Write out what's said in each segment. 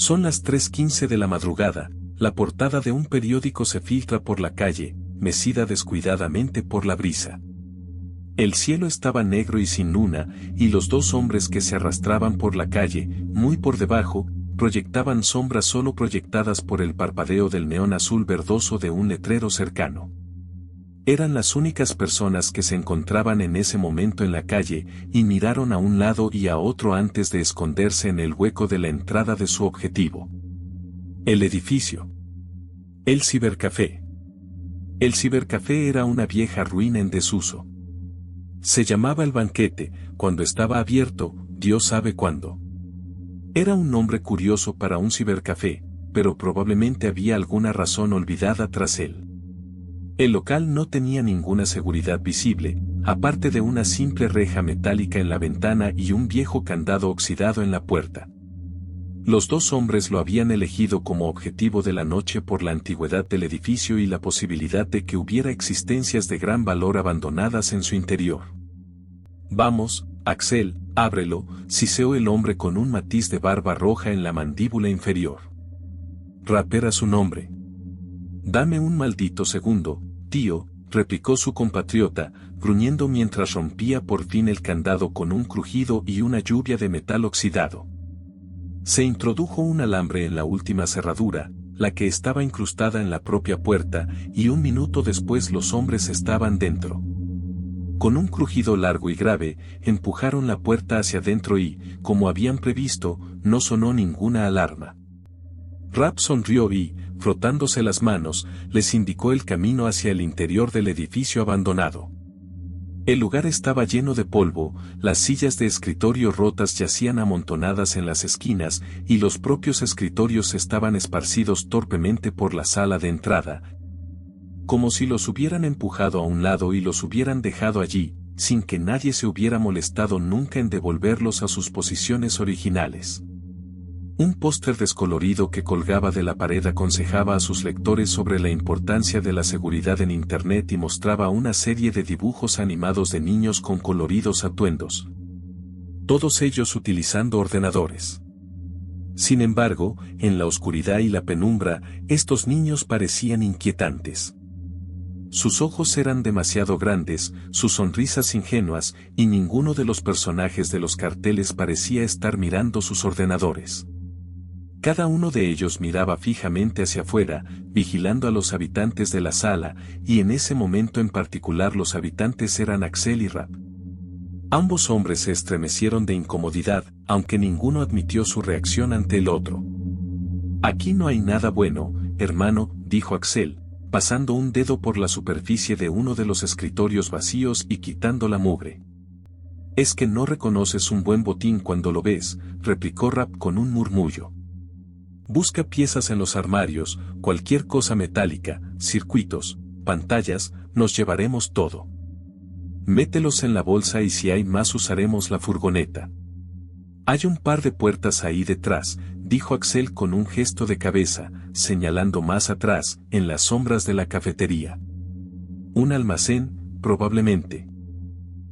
Son las 3:15 de la madrugada, la portada de un periódico se filtra por la calle, mecida descuidadamente por la brisa. El cielo estaba negro y sin luna, y los dos hombres que se arrastraban por la calle, muy por debajo, proyectaban sombras solo proyectadas por el parpadeo del neón azul verdoso de un letrero cercano. Eran las únicas personas que se encontraban en ese momento en la calle, y miraron a un lado y a otro antes de esconderse en el hueco de la entrada de su objetivo. El edificio. El cibercafé. El cibercafé era una vieja ruina en desuso. Se llamaba El Banquete, cuando estaba abierto, Dios sabe cuándo. Era un nombre curioso para un cibercafé, pero probablemente había alguna razón olvidada tras él. El local no tenía ninguna seguridad visible, aparte de una simple reja metálica en la ventana y un viejo candado oxidado en la puerta. Los dos hombres lo habían elegido como objetivo de la noche por la antigüedad del edificio y la posibilidad de que hubiera existencias de gran valor abandonadas en su interior. «Vamos, Axel, ábrelo», siseó el hombre con un matiz de barba roja en la mandíbula inferior. Rap era su nombre. «Dame un maldito segundo, tío», replicó su compatriota, gruñendo mientras rompía por fin el candado con un crujido y una lluvia de metal oxidado. Se introdujo un alambre en la última cerradura, la que estaba incrustada en la propia puerta, y un minuto después los hombres estaban dentro. Con un crujido largo y grave, empujaron la puerta hacia adentro y, como habían previsto, no sonó ninguna alarma. Rap sonrió y, frotándose las manos, les indicó el camino hacia el interior del edificio abandonado. El lugar estaba lleno de polvo, las sillas de escritorio rotas yacían amontonadas en las esquinas, y los propios escritorios estaban esparcidos torpemente por la sala de entrada, como si los hubieran empujado a un lado y los hubieran dejado allí, sin que nadie se hubiera molestado nunca en devolverlos a sus posiciones originales. Un póster descolorido que colgaba de la pared aconsejaba a sus lectores sobre la importancia de la seguridad en Internet y mostraba una serie de dibujos animados de niños con coloridos atuendos. Todos ellos utilizando ordenadores. Sin embargo, en la oscuridad y la penumbra, estos niños parecían inquietantes. Sus ojos eran demasiado grandes, sus sonrisas ingenuas, y ninguno de los personajes de los carteles parecía estar mirando sus ordenadores. Cada uno de ellos miraba fijamente hacia afuera, vigilando a los habitantes de la sala, y en ese momento en particular los habitantes eran Axel y Rap. Ambos hombres se estremecieron de incomodidad, aunque ninguno admitió su reacción ante el otro. «Aquí no hay nada bueno, hermano», dijo Axel, pasando un dedo por la superficie de uno de los escritorios vacíos y quitando la mugre. «Es que no reconoces un buen botín cuando lo ves», replicó Rap con un murmullo. «Busca piezas en los armarios, cualquier cosa metálica, circuitos, pantallas, nos llevaremos todo. Mételos en la bolsa y si hay más usaremos la furgoneta». «Hay un par de puertas ahí detrás», dijo Axel con un gesto de cabeza, señalando más atrás, en las sombras de la cafetería. «Un almacén, probablemente».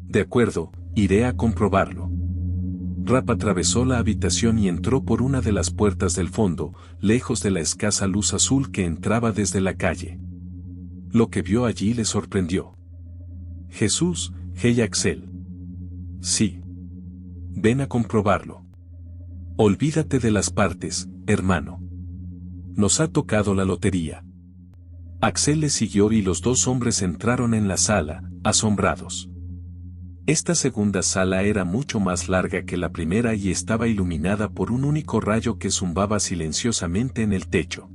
«De acuerdo, iré a comprobarlo». Rap atravesó la habitación y entró por una de las puertas del fondo, lejos de la escasa luz azul que entraba desde la calle. Lo que vio allí le sorprendió. «Jesús, hey Axel». «Sí. Ven a comprobarlo». «Olvídate de las partes, hermano. Nos ha tocado la lotería». Axel le siguió y los dos hombres entraron en la sala, asombrados. Esta segunda sala era mucho más larga que la primera y estaba iluminada por un único rayo que zumbaba silenciosamente en el techo.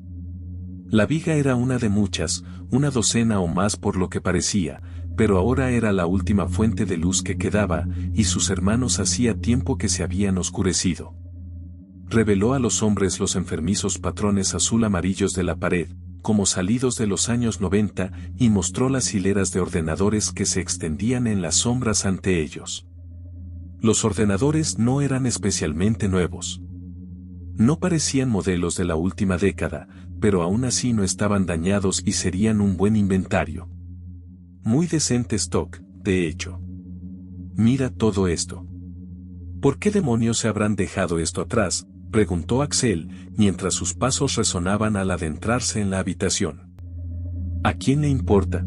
La viga era una de muchas, una docena o más por lo que parecía, pero ahora era la última fuente de luz que quedaba, y sus hermanos hacía tiempo que se habían oscurecido. Reveló a los hombres los enfermizos patrones azul-amarillos de la pared, como salidos de los años 90, y mostró las hileras de ordenadores que se extendían en las sombras ante ellos. Los ordenadores no eran especialmente nuevos. No parecían modelos de la última década, pero aún así no estaban dañados y serían un buen inventario. Muy decente stock, de hecho. «Mira todo esto. ¿Por qué demonios se habrán dejado esto atrás?», preguntó Axel, mientras sus pasos resonaban al adentrarse en la habitación. ¿A quién le importa?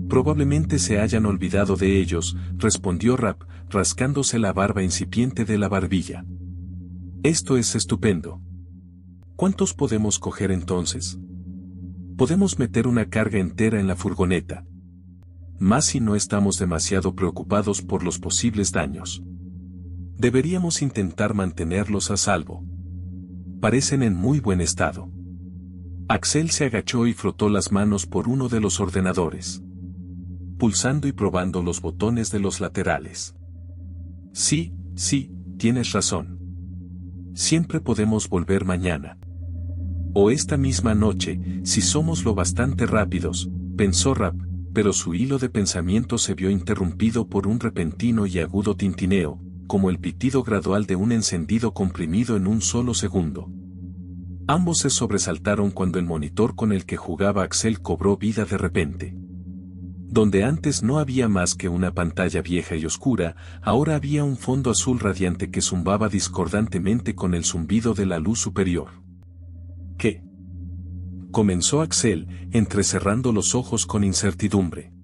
Probablemente se hayan olvidado de ellos, respondió Rap, rascándose la barba incipiente de la barbilla. Esto es estupendo. ¿Cuántos podemos coger entonces? Podemos meter una carga entera en la furgoneta. Más si no estamos demasiado preocupados por los posibles daños. Deberíamos intentar mantenerlos a salvo. Parecen en muy buen estado. Axel se agachó y frotó las manos por uno de los ordenadores, pulsando y probando los botones de los laterales. Sí, tienes razón. Siempre podemos volver mañana. O esta misma noche, si somos lo bastante rápidos, pensó Rap, pero su hilo de pensamiento se vio interrumpido por un repentino y agudo tintineo, como el pitido gradual de un encendido comprimido en un solo segundo. Ambos se sobresaltaron cuando el monitor con el que jugaba Axel cobró vida de repente. Donde antes no había más que una pantalla vieja y oscura, ahora había un fondo azul radiante que zumbaba discordantemente con el zumbido de la luz superior. ¿Qué? Comenzó Axel, entrecerrando los ojos con incertidumbre.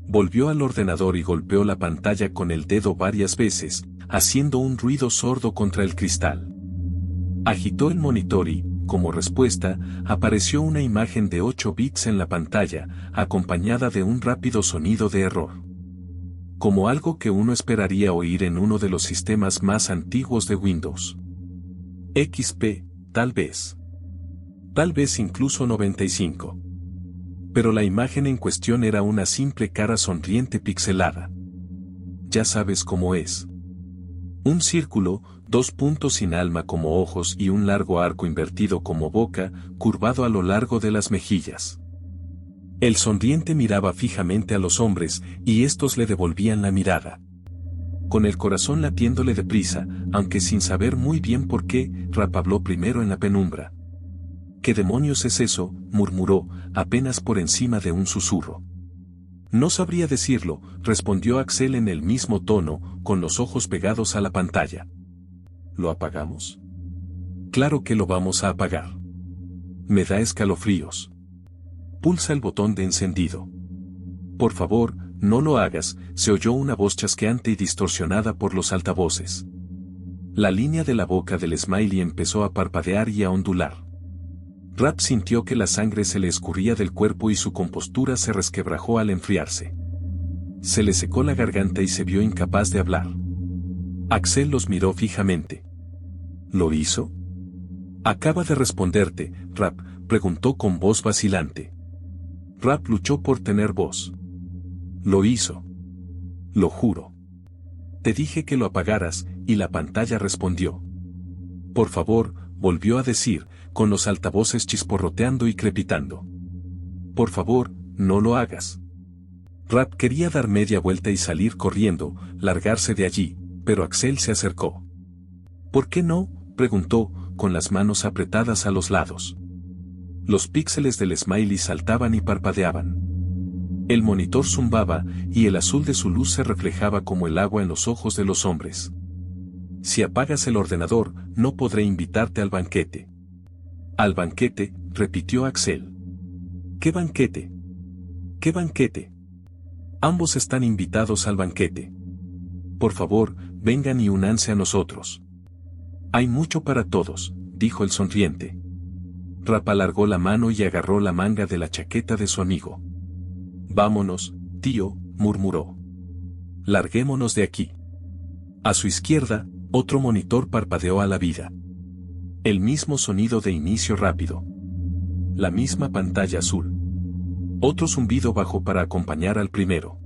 Volvió al ordenador y golpeó la pantalla con el dedo varias veces, haciendo un ruido sordo contra el cristal. Agitó el monitor y, como respuesta, apareció una imagen de 8 bits en la pantalla, acompañada de un rápido sonido de error. Como algo que uno esperaría oír en uno de los sistemas más antiguos de Windows. XP, tal vez. Tal vez incluso 95. Pero la imagen en cuestión era una simple cara sonriente pixelada. Ya sabes cómo es. Un círculo, 2 puntos sin alma como ojos y un largo arco invertido como boca, curvado a lo largo de las mejillas. El sonriente miraba fijamente a los hombres, y estos le devolvían la mirada. Con el corazón latiéndole deprisa, aunque sin saber muy bien por qué, Rap habló primero en la penumbra. ¿Qué demonios es eso?, murmuró, apenas por encima de un susurro. No sabría decirlo, respondió Axel en el mismo tono, con los ojos pegados a la pantalla. ¿Lo apagamos? Claro que lo vamos a apagar. Me da escalofríos. Pulsa el botón de encendido. Por favor, no lo hagas, se oyó una voz chasqueante y distorsionada por los altavoces. La línea de la boca del Smiley empezó a parpadear y a ondular. Rap sintió que la sangre se le escurría del cuerpo y su compostura se resquebrajó al enfriarse. Se le secó la garganta y se vio incapaz de hablar. Axel los miró fijamente. ¿Lo hizo? Acaba de responderte, Rap, preguntó con voz vacilante. Rap luchó por tener voz. Lo hizo. Lo juro. Te dije que lo apagaras, y la pantalla respondió. Por favor, volvió a decir, con los altavoces chisporroteando y crepitando. Por favor, no lo hagas. Rap quería dar media vuelta y salir corriendo, largarse de allí, pero Axel se acercó. ¿Por qué no?, preguntó, con las manos apretadas a los lados. Los píxeles del Smiley saltaban y parpadeaban. El monitor zumbaba, y el azul de su luz se reflejaba como el agua en los ojos de los hombres. Si apagas el ordenador, no podré invitarte al banquete. Al banquete, repitió Axel. ¿Qué banquete? ¿Qué banquete? Ambos están invitados al banquete. Por favor, vengan y únanse a nosotros. Hay mucho para todos, dijo el sonriente. Rap alargó la mano y agarró la manga de la chaqueta de su amigo. Vámonos, tío, murmuró. Larguémonos de aquí. A su izquierda, otro monitor parpadeó a la vida. El mismo sonido de inicio rápido. La misma pantalla azul. Otro zumbido bajo para acompañar al primero.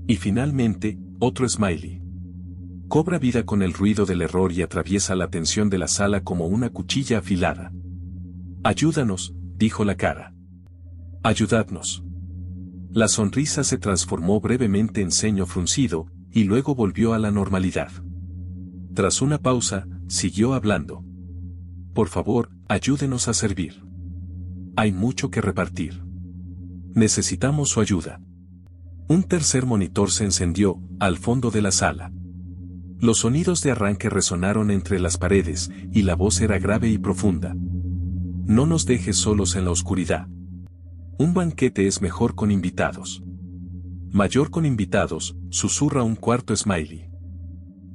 Y finalmente, otro Smiley. Cobra vida con el ruido del error y atraviesa la tensión de la sala como una cuchilla afilada. Ayúdanos, dijo la cara. Ayudadnos. La sonrisa se transformó brevemente en ceño fruncido, y luego volvió a la normalidad. Tras una pausa, siguió hablando. Por favor, ayúdenos a servir. Hay mucho que repartir. Necesitamos su ayuda. Un tercer monitor se encendió, al fondo de la sala. Los sonidos de arranque resonaron entre las paredes, y la voz era grave y profunda. No nos dejes solos en la oscuridad. Un banquete es mejor con invitados. Mayor con invitados, susurra un cuarto Smiley.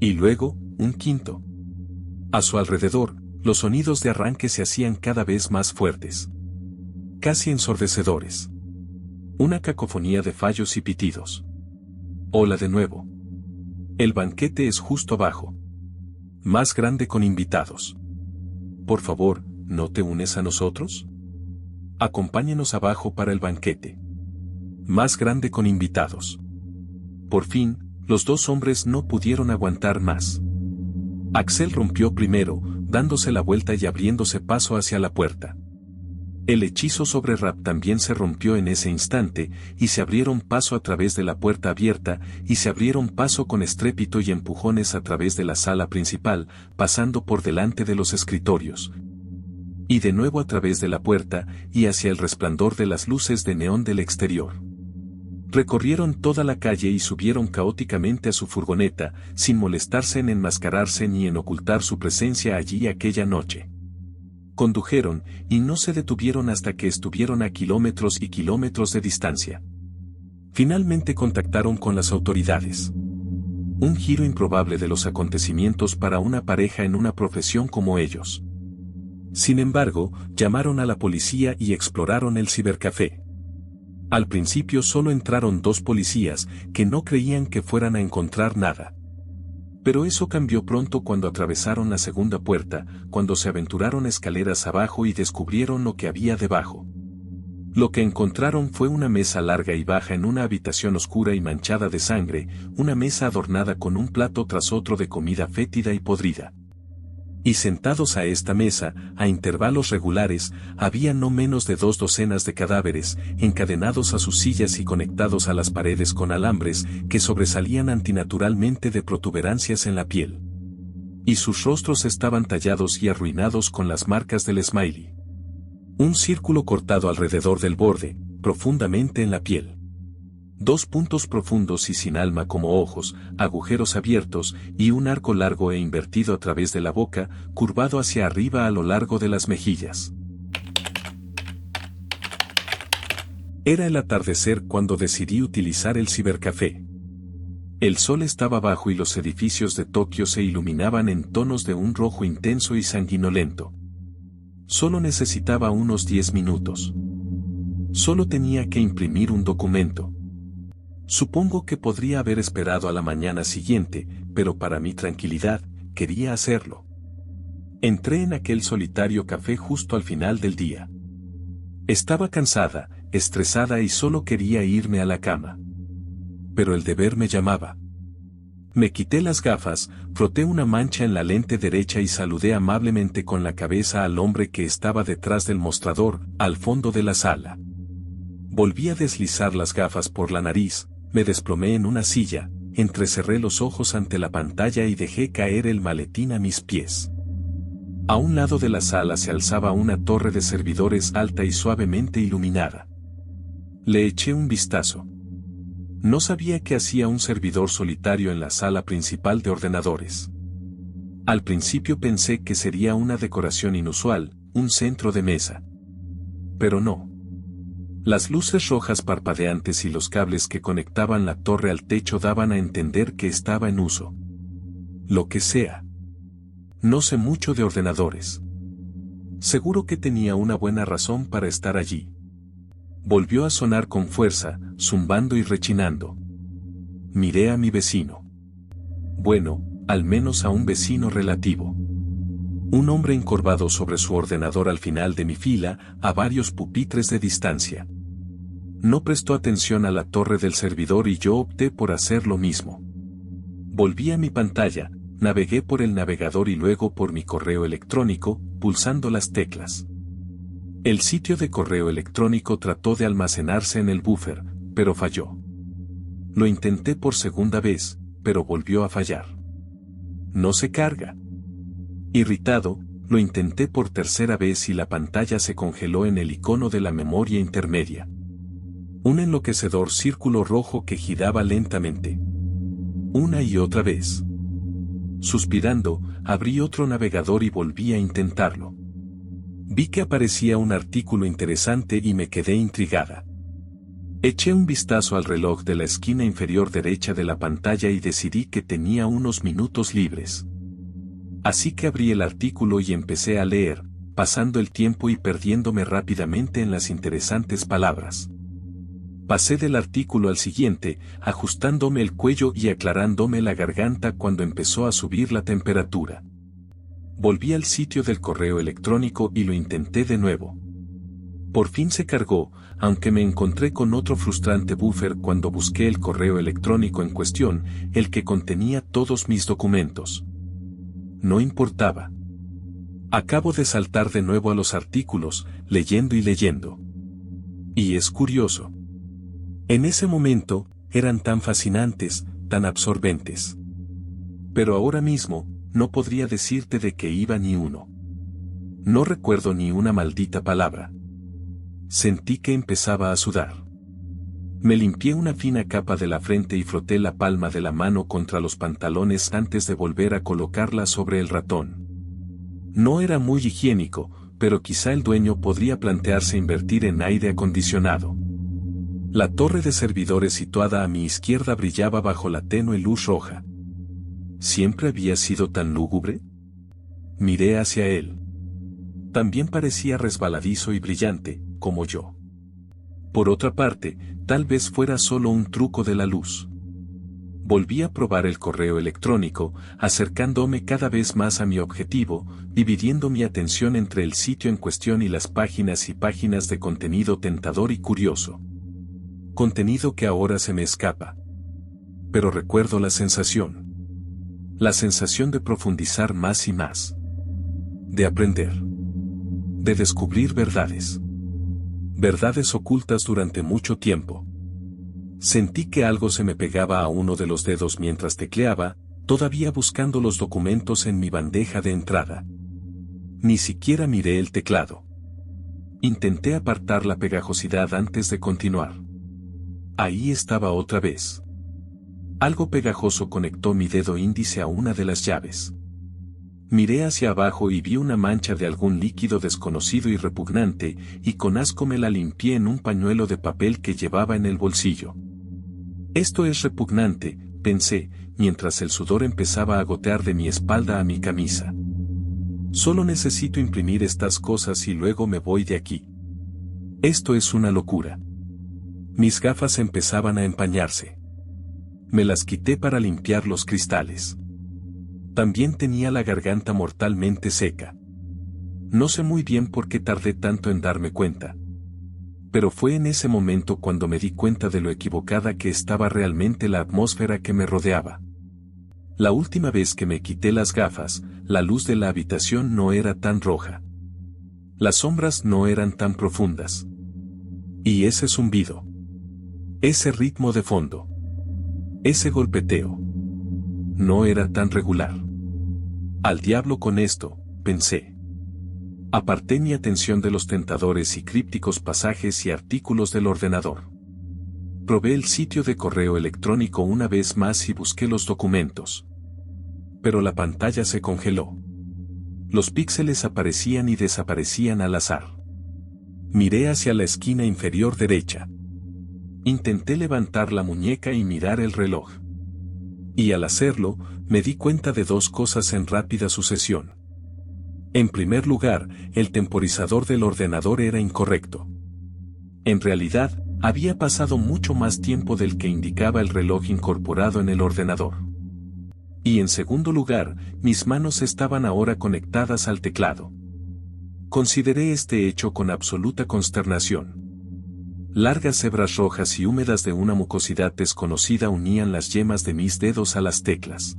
Y luego, un quinto. A su alrededor, los sonidos de arranque se hacían cada vez más fuertes. Casi ensordecedores. Una cacofonía de fallos y pitidos. Hola de nuevo. El banquete es justo abajo. Más grande con invitados. Por favor, ¿no te unes a nosotros? Acompáñenos abajo para el banquete. Más grande con invitados. Por fin, los dos hombres no pudieron aguantar más. Axel rompió primero, dándose la vuelta y abriéndose paso hacia la puerta. El hechizo sobre Rap también se rompió en ese instante, y se abrieron paso a través de la puerta abierta, y se abrieron paso con estrépito y empujones a través de la sala principal, pasando por delante de los escritorios. Y de nuevo a través de la puerta, y hacia el resplandor de las luces de neón del exterior. Recorrieron toda la calle y subieron caóticamente a su furgoneta, sin molestarse en enmascararse ni en ocultar su presencia allí aquella noche. Condujeron, y no se detuvieron hasta que estuvieron a kilómetros y kilómetros de distancia. Finalmente contactaron con las autoridades. Un giro improbable de los acontecimientos para una pareja en una profesión como ellos. Sin embargo, llamaron a la policía y exploraron el cibercafé. Al principio solo entraron 2 policías, que no creían que fueran a encontrar nada. Pero eso cambió pronto cuando atravesaron la segunda puerta, cuando se aventuraron escaleras abajo y descubrieron lo que había debajo. Lo que encontraron fue una mesa larga y baja en una habitación oscura y manchada de sangre, una mesa adornada con un plato tras otro de comida fétida y podrida. Y sentados a esta mesa, a intervalos regulares, había no menos de 2 docenas de cadáveres, encadenados a sus sillas y conectados a las paredes con alambres, que sobresalían antinaturalmente de protuberancias en la piel. Y sus rostros estaban tallados y arruinados con las marcas del Smiley. Un círculo cortado alrededor del borde, profundamente en la piel. 2 puntos profundos y sin alma como ojos, agujeros abiertos, y un arco largo e invertido a través de la boca, curvado hacia arriba a lo largo de las mejillas. Era el atardecer cuando decidí utilizar el cibercafé. El sol estaba bajo y los edificios de Tokio se iluminaban en tonos de un rojo intenso y sanguinolento. Solo necesitaba unos 10 minutos. Solo tenía que imprimir un documento. Supongo que podría haber esperado a la mañana siguiente, pero para mi tranquilidad, quería hacerlo. Entré en aquel solitario café justo al final del día. Estaba cansada, estresada y solo quería irme a la cama. Pero el deber me llamaba. Me quité las gafas, froté una mancha en la lente derecha y saludé amablemente con la cabeza al hombre que estaba detrás del mostrador, al fondo de la sala. Volví a deslizar las gafas por la nariz, me desplomé en una silla, entrecerré los ojos ante la pantalla y dejé caer el maletín a mis pies. A un lado de la sala se alzaba una torre de servidores alta y suavemente iluminada. Le eché un vistazo. No sabía qué hacía un servidor solitario en la sala principal de ordenadores. Al principio pensé que sería una decoración inusual, un centro de mesa. Pero no. Las luces rojas parpadeantes y los cables que conectaban la torre al techo daban a entender que estaba en uso. Lo que sea. No sé mucho de ordenadores. Seguro que tenía una buena razón para estar allí. Volvió a sonar con fuerza, zumbando y rechinando. Miré a mi vecino. Bueno, al menos a un vecino relativo. Un hombre encorvado sobre su ordenador al final de mi fila, a varios pupitres de distancia. No prestó atención a la torre del servidor y yo opté por hacer lo mismo. Volví a mi pantalla, navegué por el navegador y luego por mi correo electrónico, pulsando las teclas. El sitio de correo electrónico trató de almacenarse en el buffer, pero falló. Lo intenté por segunda vez, pero volvió a fallar. No se carga. Irritado, lo intenté por tercera vez y la pantalla se congeló en el icono de la memoria intermedia. Un enloquecedor círculo rojo que giraba lentamente. Una y otra vez. Suspirando, abrí otro navegador y volví a intentarlo. Vi que aparecía un artículo interesante y me quedé intrigada. Eché un vistazo al reloj de la esquina inferior derecha de la pantalla y decidí que tenía unos minutos libres. Así que abrí el artículo y empecé a leer, pasando el tiempo y perdiéndome rápidamente en las interesantes palabras. Pasé del artículo al siguiente, ajustándome el cuello y aclarándome la garganta cuando empezó a subir la temperatura. Volví al sitio del correo electrónico y lo intenté de nuevo. Por fin se cargó, aunque me encontré con otro frustrante buffer cuando busqué el correo electrónico en cuestión, el que contenía todos mis documentos. No importaba. Acabo de saltar de nuevo a los artículos, leyendo y leyendo. Y es curioso. En ese momento, eran tan fascinantes, tan absorbentes. Pero ahora mismo, no podría decirte de qué iba ni uno. No recuerdo ni una maldita palabra. Sentí que empezaba a sudar. Me limpié una fina capa de la frente y froté la palma de la mano contra los pantalones antes de volver a colocarla sobre el ratón. No era muy higiénico, pero quizá el dueño podría plantearse invertir en aire acondicionado. La torre de servidores situada a mi izquierda brillaba bajo la tenue luz roja. ¿Siempre había sido tan lúgubre? Miré hacia él. También parecía resbaladizo y brillante, como yo. Por otra parte, tal vez fuera solo un truco de la luz. Volví a probar el correo electrónico, acercándome cada vez más a mi objetivo, dividiendo mi atención entre el sitio en cuestión y las páginas y páginas de contenido tentador y curioso. Contenido que ahora se me escapa. Pero recuerdo la sensación. La sensación de profundizar más y más. De aprender. De descubrir verdades. Verdades ocultas durante mucho tiempo. Sentí que algo se me pegaba a uno de los dedos mientras tecleaba, todavía buscando los documentos en mi bandeja de entrada. Ni siquiera miré el teclado. Intenté apartar la pegajosidad antes de continuar. Ahí estaba otra vez. Algo pegajoso conectó mi dedo índice a una de las llaves. Miré hacia abajo y vi una mancha de algún líquido desconocido y repugnante, y con asco me la limpié en un pañuelo de papel que llevaba en el bolsillo. Esto es repugnante, pensé, mientras el sudor empezaba a gotear de mi espalda a mi camisa. Solo necesito imprimir estas cosas y luego me voy de aquí. Esto es una locura. Mis gafas empezaban a empañarse. Me las quité para limpiar los cristales. También tenía la garganta mortalmente seca. No sé muy bien por qué tardé tanto en darme cuenta. Pero fue en ese momento cuando me di cuenta de lo equivocada que estaba realmente la atmósfera que me rodeaba. La última vez que me quité las gafas, la luz de la habitación no era tan roja. Las sombras no eran tan profundas. Y ese zumbido. Ese ritmo de fondo. Ese golpeteo. No era tan regular. Al diablo con esto, pensé. Aparté mi atención de los tentadores y crípticos pasajes y artículos del ordenador. Probé el sitio de correo electrónico una vez más y busqué los documentos. Pero la pantalla se congeló. Los píxeles aparecían y desaparecían al azar. Miré hacia la esquina inferior derecha. Intenté levantar la muñeca y mirar el reloj. Y al hacerlo, me di cuenta de dos cosas en rápida sucesión. En primer lugar, el temporizador del ordenador era incorrecto. En realidad, había pasado mucho más tiempo del que indicaba el reloj incorporado en el ordenador. Y en segundo lugar, mis manos estaban ahora conectadas al teclado. Consideré este hecho con absoluta consternación. Largas hebras rojas y húmedas de una mucosidad desconocida unían las yemas de mis dedos a las teclas.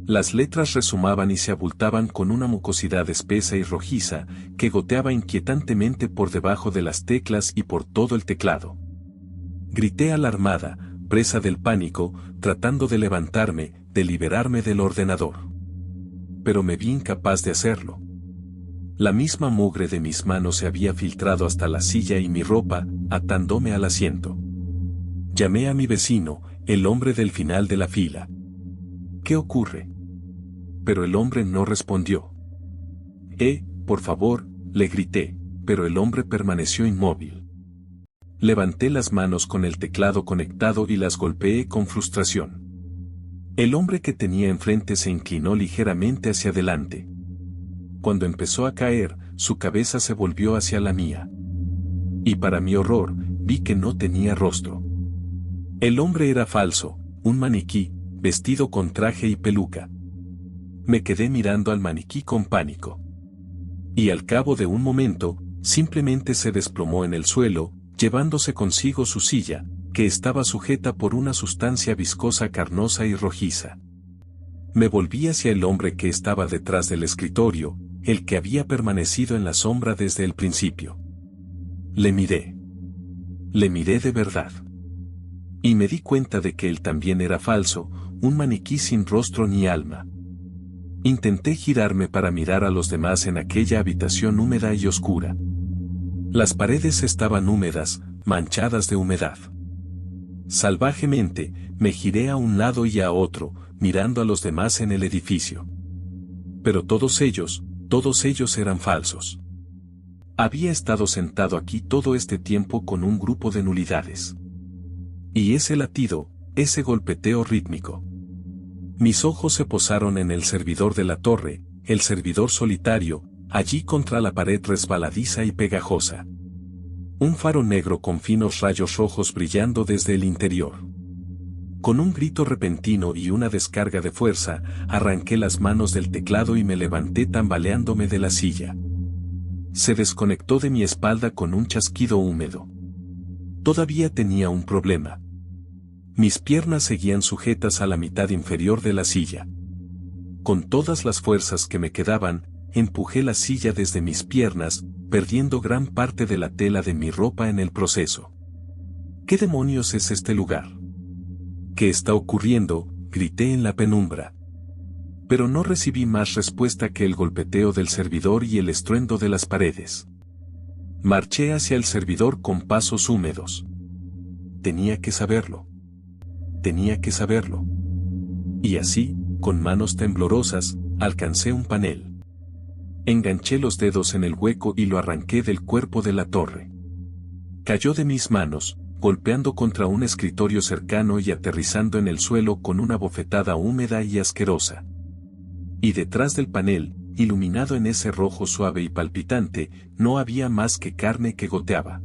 Las letras resumaban y se abultaban con una mucosidad espesa y rojiza, que goteaba inquietantemente por debajo de las teclas y por todo el teclado. Grité alarmada, presa del pánico, tratando de levantarme, de liberarme del ordenador. Pero me vi incapaz de hacerlo. La misma mugre de mis manos se había filtrado hasta la silla y mi ropa, atándome al asiento. Llamé a mi vecino, el hombre del final de la fila. ¿Qué ocurre? pero el hombre no respondió. Por favor, le grité, pero el hombre permaneció inmóvil. Levanté las manos con el teclado conectado y las golpeé con frustración. El hombre que tenía enfrente se inclinó ligeramente hacia adelante. Cuando empezó a caer, su cabeza se volvió hacia la mía. Y para mi horror, vi que no tenía rostro. El hombre era falso, un maniquí, vestido con traje y peluca. Me quedé mirando al maniquí con pánico. Y al cabo de un momento, simplemente se desplomó en el suelo, llevándose consigo su silla, que estaba sujeta por una sustancia viscosa carnosa y rojiza. Me volví hacia el hombre que estaba detrás del escritorio, el que había permanecido en la sombra desde el principio. Le miré. Le miré de verdad. Y me di cuenta de que él también era falso, un maniquí sin rostro ni alma. Intenté girarme para mirar a los demás en aquella habitación húmeda y oscura. Las paredes estaban húmedas, manchadas de humedad. Salvajemente, me giré a un lado y a otro, mirando a los demás en el edificio. Pero todos ellos eran falsos. Había estado sentado aquí todo este tiempo con un grupo de nulidades. Y ese latido, ese golpeteo rítmico. Mis ojos se posaron en el servidor de la torre, el servidor solitario, allí contra la pared resbaladiza y pegajosa. Un faro negro con finos rayos rojos brillando desde el interior. Con un grito repentino y una descarga de fuerza, arranqué las manos del teclado y me levanté tambaleándome de la silla. Se desconectó de mi espalda con un chasquido húmedo. Todavía tenía un problema. Mis piernas seguían sujetas a la mitad inferior de la silla. Con todas las fuerzas que me quedaban, empujé la silla desde mis piernas, perdiendo gran parte de la tela de mi ropa en el proceso. ¿Qué demonios es este lugar? ¿Qué está ocurriendo?, grité en la penumbra. Pero no recibí más respuesta que el golpeteo del servidor y el estruendo de las paredes. Marché hacia el servidor con pasos húmedos. Tenía que saberlo. Tenía que saberlo. Y así, con manos temblorosas, alcancé un panel. Enganché los dedos en el hueco y lo arranqué del cuerpo de la torre. Cayó de mis manos, golpeando contra un escritorio cercano y aterrizando en el suelo con una bofetada húmeda y asquerosa. Y detrás del panel, iluminado en ese rojo suave y palpitante, no había más que carne que goteaba.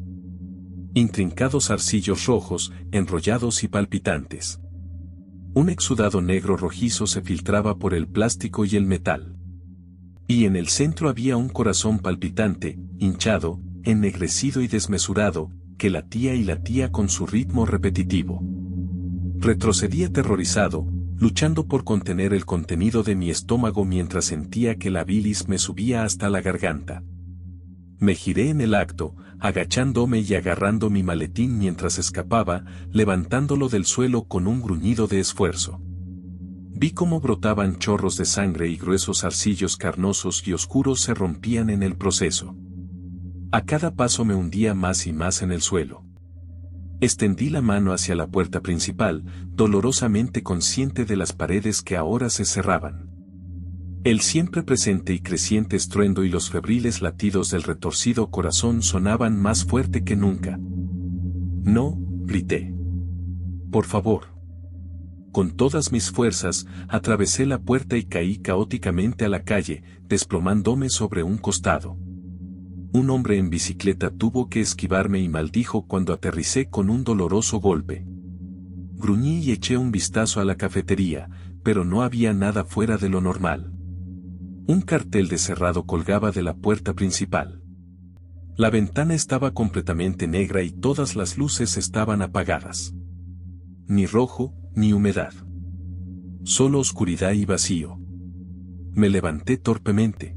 Intrincados arcillos rojos, enrollados y palpitantes. Un exudado negro rojizo se filtraba por el plástico y el metal. Y en el centro había un corazón palpitante, hinchado, ennegrecido y desmesurado, que latía y latía con su ritmo repetitivo. Retrocedí aterrorizado, luchando por contener el contenido de mi estómago mientras sentía que la bilis me subía hasta la garganta. Me giré en el acto, agachándome y agarrando mi maletín mientras escapaba, levantándolo del suelo con un gruñido de esfuerzo. Vi cómo brotaban chorros de sangre y gruesos arcillos carnosos y oscuros se rompían en el proceso. A cada paso me hundía más y más en el suelo. Extendí la mano hacia la puerta principal, dolorosamente consciente de las paredes que ahora se cerraban. El siempre presente y creciente estruendo y los febriles latidos del retorcido corazón sonaban más fuerte que nunca. «No», grité. «Por favor». Con todas mis fuerzas, atravesé la puerta y caí caóticamente a la calle, desplomándome sobre un costado. Un hombre en bicicleta tuvo que esquivarme y maldijo cuando aterricé con un doloroso golpe. Gruñí y eché un vistazo a la cafetería, pero no había nada fuera de lo normal. Un cartel de cerrado colgaba de la puerta principal. La ventana estaba completamente negra y todas las luces estaban apagadas. Ni rojo, ni humedad. Solo oscuridad y vacío. Me levanté torpemente.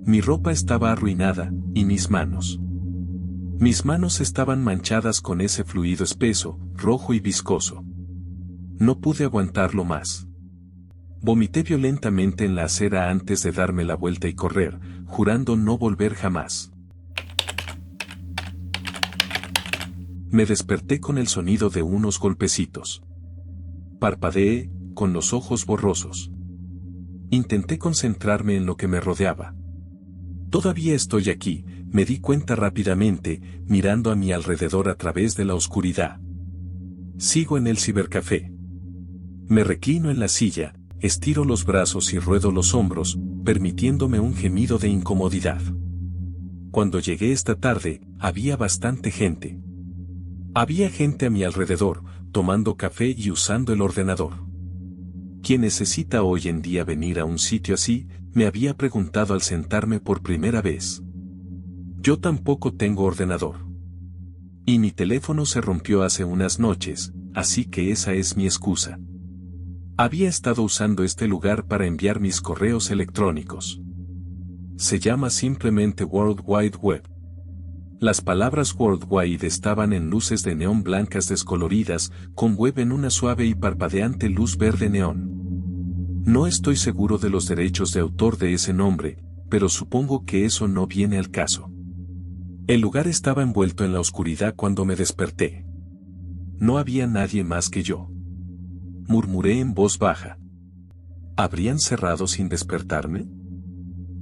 Mi ropa estaba arruinada, y mis manos. Mis manos estaban manchadas con ese fluido espeso, rojo y viscoso. No pude aguantarlo más. Vomité violentamente en la acera antes de darme la vuelta y correr, jurando no volver jamás. Me desperté con el sonido de unos golpecitos. Parpadeé, con los ojos borrosos. Intenté concentrarme en lo que me rodeaba. Todavía estoy aquí, me di cuenta rápidamente, mirando a mi alrededor a través de la oscuridad. Sigo en el cibercafé. Me reclino en la silla, estiro los brazos y ruedo los hombros, permitiéndome un gemido de incomodidad. Cuando llegué esta tarde, había bastante gente. Había gente a mi alrededor, tomando café y usando el ordenador. ¿Quién necesita hoy en día venir a un sitio así?, me había preguntado al sentarme por primera vez. Yo tampoco tengo ordenador. Y mi teléfono se rompió hace unas noches, así que esa es mi excusa. Había estado usando este lugar para enviar mis correos electrónicos. Se llama simplemente World Wide Web. Las palabras World Wide estaban en luces de neón blancas descoloridas, con web en una suave y parpadeante luz verde neón. No estoy seguro de los derechos de autor de ese nombre, pero supongo que eso no viene al caso. El lugar estaba envuelto en la oscuridad cuando me desperté. No había nadie más que yo. Murmuré en voz baja. ¿Habrían cerrado sin despertarme?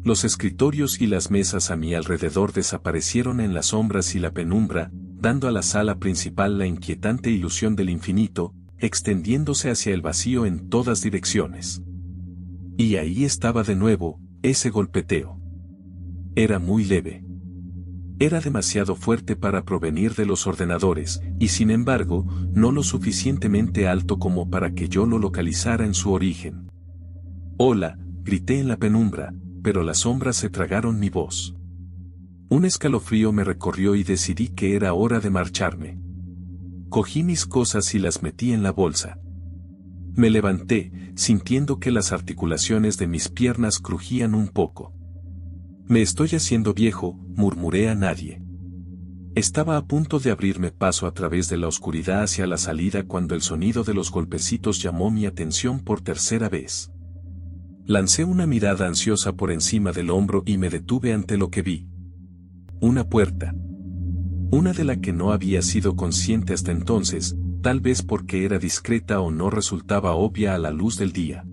Los escritorios y las mesas a mi alrededor desaparecieron en las sombras y la penumbra, dando a la sala principal la inquietante ilusión del infinito, extendiéndose hacia el vacío en todas direcciones. Y ahí estaba de nuevo, ese golpeteo. Era muy leve. Era demasiado fuerte para provenir de los ordenadores, y sin embargo, no lo suficientemente alto como para que yo lo localizara en su origen. «Hola», grité en la penumbra, pero las sombras se tragaron mi voz. Un escalofrío me recorrió y decidí que era hora de marcharme. Cogí mis cosas y las metí en la bolsa. Me levanté, sintiendo que las articulaciones de mis piernas crujían un poco. «Me estoy haciendo viejo», murmuré a nadie. Estaba a punto de abrirme paso a través de la oscuridad hacia la salida cuando el sonido de los golpecitos llamó mi atención por tercera vez. Lancé una mirada ansiosa por encima del hombro y me detuve ante lo que vi. Una puerta. Una de la que no había sido consciente hasta entonces, tal vez porque era discreta o no resultaba obvia a la luz del día.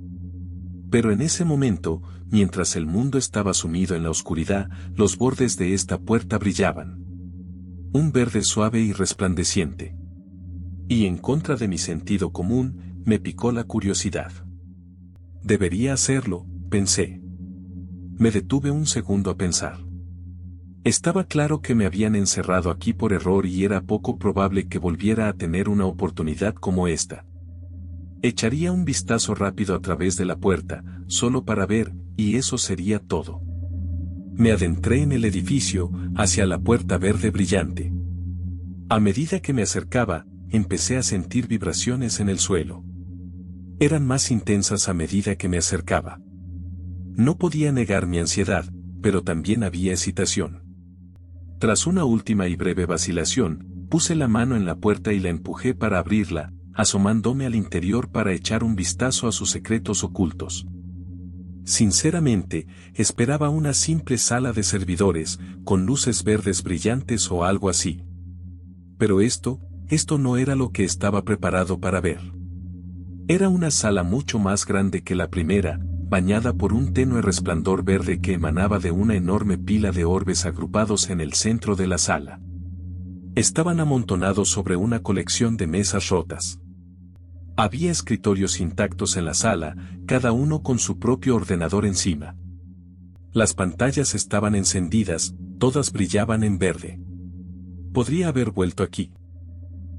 Pero en ese momento, mientras el mundo estaba sumido en la oscuridad, los bordes de esta puerta brillaban. Un verde suave y resplandeciente. Y en contra de mi sentido común, me picó la curiosidad. Debería hacerlo, pensé. Me detuve un segundo a pensar. Estaba claro que me habían encerrado aquí por error y era poco probable que volviera a tener una oportunidad como esta. Echaría un vistazo rápido a través de la puerta, solo para ver, y eso sería todo. Me adentré en el edificio, hacia la puerta verde brillante. A medida que me acercaba, empecé a sentir vibraciones en el suelo. Eran más intensas a medida que me acercaba. No podía negar mi ansiedad, pero también había excitación. Tras una última y breve vacilación, puse la mano en la puerta y la empujé para abrirla, asomándome al interior para echar un vistazo a sus secretos ocultos. Sinceramente, esperaba una simple sala de servidores, con luces verdes brillantes o algo así. Pero esto no era lo que estaba preparado para ver. Era una sala mucho más grande que la primera, bañada por un tenue resplandor verde que emanaba de una enorme pila de orbes agrupados en el centro de la sala. Estaban amontonados sobre una colección de mesas rotas. Había escritorios intactos en la sala, cada uno con su propio ordenador encima. Las pantallas estaban encendidas, todas brillaban en verde. Podría haber vuelto aquí.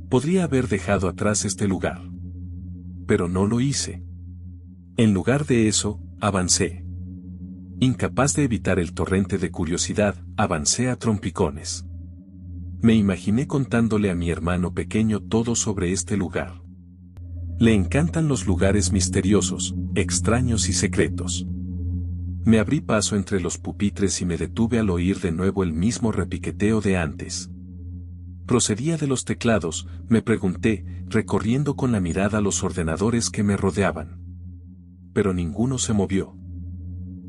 Podría haber dejado atrás este lugar. Pero no lo hice. En lugar de eso, avancé. Incapaz de evitar el torrente de curiosidad, avancé a trompicones. Me imaginé contándole a mi hermano pequeño todo sobre este lugar. Le encantan los lugares misteriosos, extraños y secretos. Me abrí paso entre los pupitres y me detuve al oír de nuevo el mismo repiqueteo de antes. Procedía de los teclados, me pregunté, recorriendo con la mirada los ordenadores que me rodeaban. Pero ninguno se movió.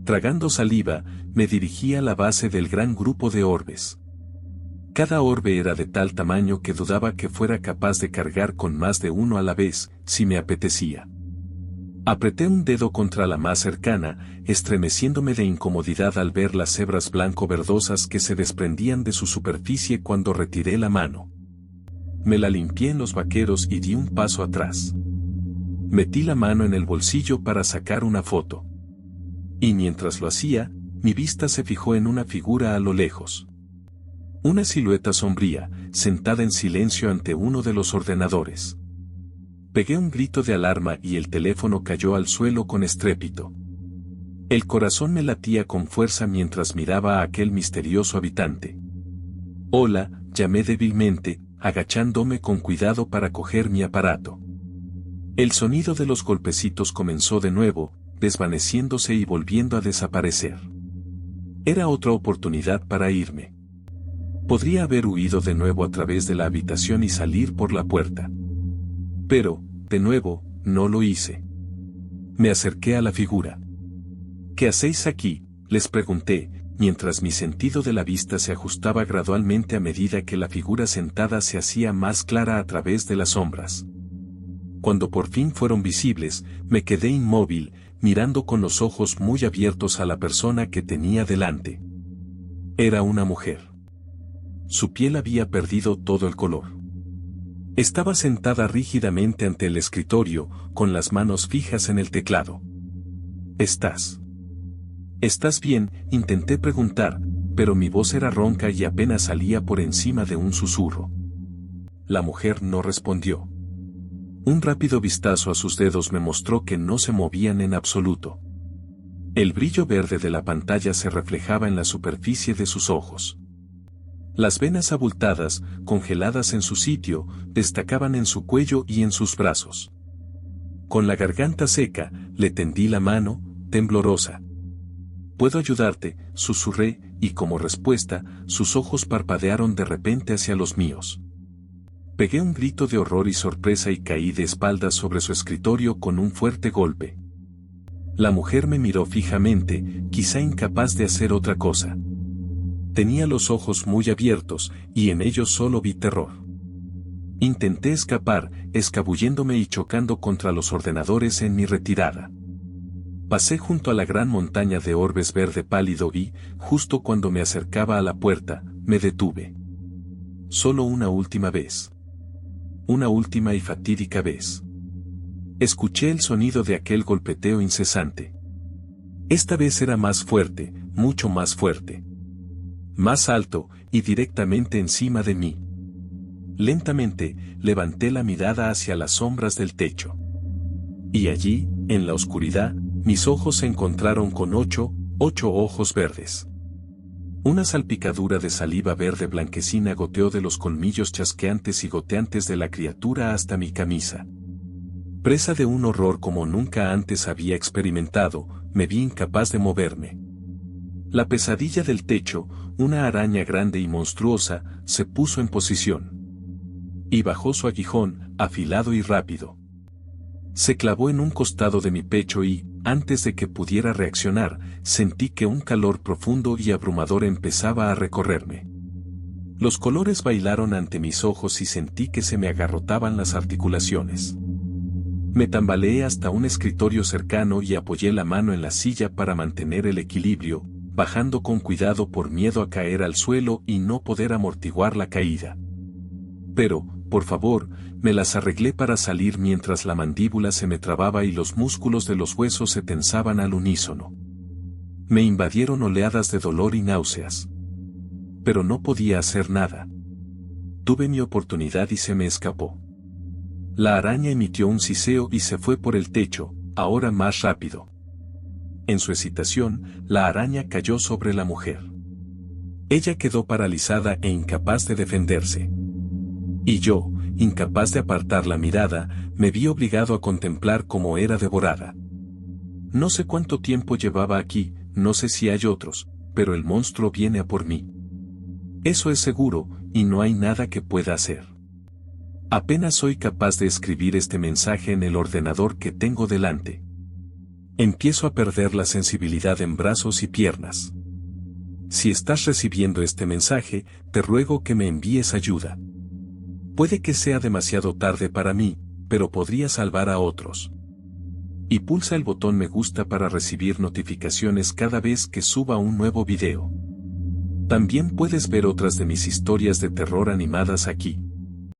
Tragando saliva, me dirigí a la base del gran grupo de orbes. Cada orbe era de tal tamaño que dudaba que fuera capaz de cargar con más de uno a la vez, si me apetecía. Apreté un dedo contra la más cercana, estremeciéndome de incomodidad al ver las hebras blanco-verdosas que se desprendían de su superficie cuando retiré la mano. Me la limpié en los vaqueros y di un paso atrás. Metí la mano en el bolsillo para sacar una foto. Y mientras lo hacía, mi vista se fijó en una figura a lo lejos. Una silueta sombría, sentada en silencio ante uno de los ordenadores. Pegué un grito de alarma y el teléfono cayó al suelo con estrépito. El corazón me latía con fuerza mientras miraba a aquel misterioso habitante. Hola, llamé débilmente, agachándome con cuidado para coger mi aparato. El sonido de los golpecitos comenzó de nuevo, desvaneciéndose y volviendo a desaparecer. Era otra oportunidad para irme. Podría haber huido de nuevo a través de la habitación y salir por la puerta. Pero, de nuevo, no lo hice. Me acerqué a la figura. ¿Qué hacéis aquí?, les pregunté, mientras mi sentido de la vista se ajustaba gradualmente a medida que la figura sentada se hacía más clara a través de las sombras. Cuando por fin fueron visibles, me quedé inmóvil, mirando con los ojos muy abiertos a la persona que tenía delante. Era una mujer. Su piel había perdido todo el color. Estaba sentada rígidamente ante el escritorio, con las manos fijas en el teclado. ¿Estás bien?, intenté preguntar, pero mi voz era ronca y apenas salía por encima de un susurro. La mujer no respondió. Un rápido vistazo a sus dedos me mostró que no se movían en absoluto. El brillo verde de la pantalla se reflejaba en la superficie de sus ojos. Las venas abultadas, congeladas en su sitio, destacaban en su cuello y en sus brazos. Con la garganta seca, le tendí la mano, temblorosa. «¿Puedo ayudarte?», susurré, y como respuesta, sus ojos parpadearon de repente hacia los míos. Pegué un grito de horror y sorpresa y caí de espaldas sobre su escritorio con un fuerte golpe. La mujer me miró fijamente, quizá incapaz de hacer otra cosa. Tenía los ojos muy abiertos, y en ellos solo vi terror. Intenté escapar, escabulléndome y chocando contra los ordenadores en mi retirada. Pasé junto a la gran montaña de orbes verde pálido y, justo cuando me acercaba a la puerta, me detuve. Solo una última vez. Una última y fatídica vez. Escuché el sonido de aquel golpeteo incesante. Esta vez era más fuerte, mucho más fuerte. Más alto, y directamente encima de mí. Lentamente, levanté la mirada hacia las sombras del techo. Y allí, en la oscuridad, mis ojos se encontraron con ocho ojos verdes. Una salpicadura de saliva verde blanquecina goteó de los colmillos chasqueantes y goteantes de la criatura hasta mi camisa. Presa de un horror como nunca antes había experimentado, me vi incapaz de moverme. La pesadilla del techo, una araña grande y monstruosa, se puso en posición. Y bajó su aguijón, afilado y rápido. Se clavó en un costado de mi pecho y, antes de que pudiera reaccionar, sentí que un calor profundo y abrumador empezaba a recorrerme. Los colores bailaron ante mis ojos y sentí que se me agarrotaban las articulaciones. Me tambaleé hasta un escritorio cercano y apoyé la mano en la silla para mantener el equilibrio, bajando con cuidado por miedo a caer al suelo y no poder amortiguar la caída. Pero, por favor, me las arreglé para salir mientras la mandíbula se me trababa y los músculos de los huesos se tensaban al unísono. Me invadieron oleadas de dolor y náuseas. Pero no podía hacer nada. Tuve mi oportunidad y se me escapó. La araña emitió un siseo y se fue por el techo, ahora más rápido. En su excitación, la araña cayó sobre la mujer. Ella quedó paralizada e incapaz de defenderse. Y yo, incapaz de apartar la mirada, me vi obligado a contemplar cómo era devorada. No sé cuánto tiempo llevaba aquí, no sé si hay otros, pero el monstruo viene a por mí. Eso es seguro, y no hay nada que pueda hacer. Apenas soy capaz de escribir este mensaje en el ordenador que tengo delante. Empiezo a perder la sensibilidad en brazos y piernas. Si estás recibiendo este mensaje, te ruego que me envíes ayuda. Puede que sea demasiado tarde para mí, pero podría salvar a otros. Y pulsa el botón me gusta para recibir notificaciones cada vez que suba un nuevo video. También puedes ver otras de mis historias de terror animadas aquí.